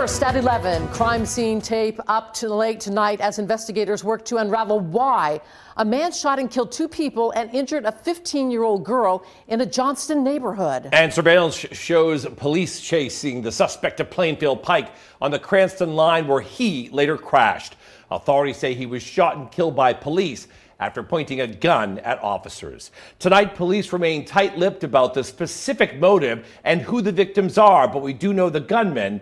First at 11, crime scene tape up to late tonight as investigators work to unravel why a man shot and killed 2 people and injured a 15-year-old girl in a Johnston neighborhood. And surveillance shows police chasing the suspect at Plainfield Pike on the Cranston line where he later crashed. Authorities say he was shot and killed by police after pointing a gun at officers. Tonight, police remain tight-lipped about the specific motive and who the victims are, but we do know the gunman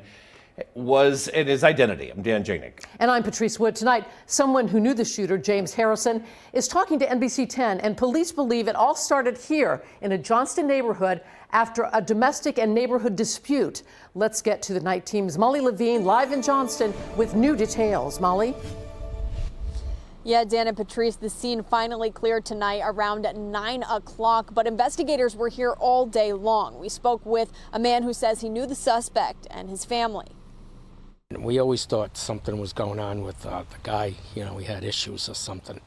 was in his identity. I'm Dan Janik. And I'm Patrice Wood. Tonight, someone who knew the shooter, James Harrison, is talking to NBC 10, and police believe it all started here in a Johnston neighborhood after a domestic and neighborhood dispute. Let's get to the night team's Molly Levine live in Johnston with new details. Molly? Yeah, Dan and Patrice, the scene finally cleared tonight around 9 o'clock, but investigators were here all day long. We spoke with a man who says he knew the suspect and his family. We always thought something was going on with the guy. You know, we had issues or something.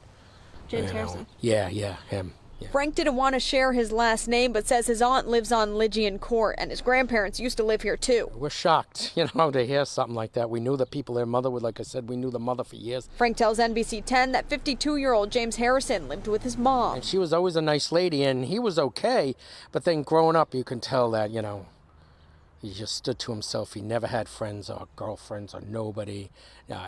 James Harrison? Yeah, him. Yeah. Frank didn't want to share his last name, but says his aunt lives on Lygian Court, and his grandparents used to live here too. We're shocked, to hear something like that. We knew the people, their mother would, like I said, we knew the mother for years. Frank tells NBC 10 that 52-year-old James Harrison lived with his mom. And she was always a nice lady, and he was okay, but then growing up, you can tell that, he just stood to himself. He never had friends or girlfriends or nobody.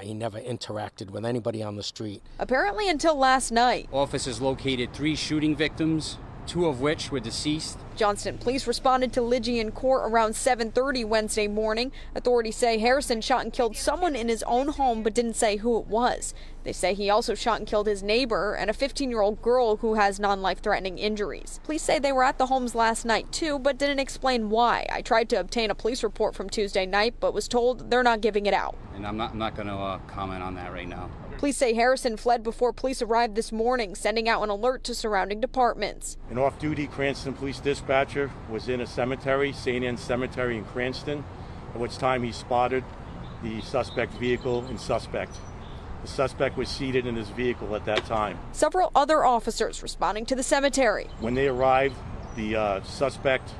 He never interacted with anybody on the street. Apparently until last night. Officers located 3 shooting victims, 2 of which were deceased. Johnston police responded to Lygian Court around 7:30 Wednesday morning. Authorities say Harrison shot and killed someone in his own home but didn't say who it was. They say he also shot and killed his neighbor and a 15-year-old girl who has non-life-threatening injuries. Police say they were at the homes last night too, but didn't explain why. I tried to obtain a police report from Tuesday night, but was told they're not giving it out. And I'm not going to comment on that right now. Police say Harrison fled before police arrived this morning, sending out an alert to surrounding departments. An off-duty Cranston police dispatcher was in a cemetery, St. Anne's Cemetery in Cranston, at which time he spotted the suspect vehicle and suspect. The suspect was seated in his vehicle at that time. Several other officers responding to the cemetery. When they arrived, the suspect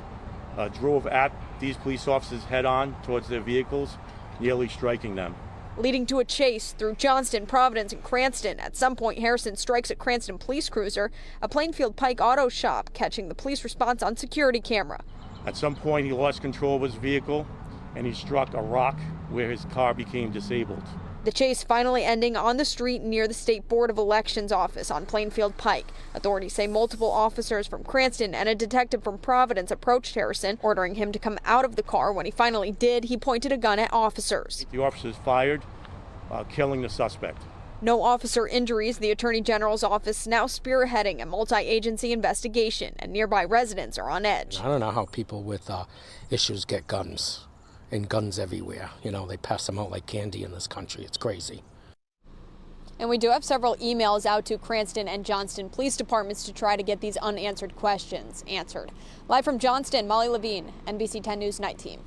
drove at these police officers head-on towards their vehicles, nearly striking them, leading to a chase through Johnston, Providence, and Cranston. At some point, Harrison strikes a Cranston police cruiser, a Plainfield Pike auto shop, catching the police response on security camera. At some point, he lost control of his vehicle, and he struck a rock where his car became disabled. The chase finally ending on the street near the State Board of Elections office on Plainfield Pike. Authorities say multiple officers from Cranston and a detective from Providence approached Harrison, ordering him to come out of the car. When he finally did, he pointed a gun at officers. The officers fired, killing the suspect. No officer injuries. The Attorney General's office now spearheading a multi-agency investigation, and nearby residents are on edge. I don't know how people with issues get guns. And guns everywhere. They pass them out like candy in this country. It's crazy. And we do have several emails out to Cranston and Johnston police departments to try to get these unanswered questions answered. Live from Johnston, Molly Levine, NBC 10 News Night Team.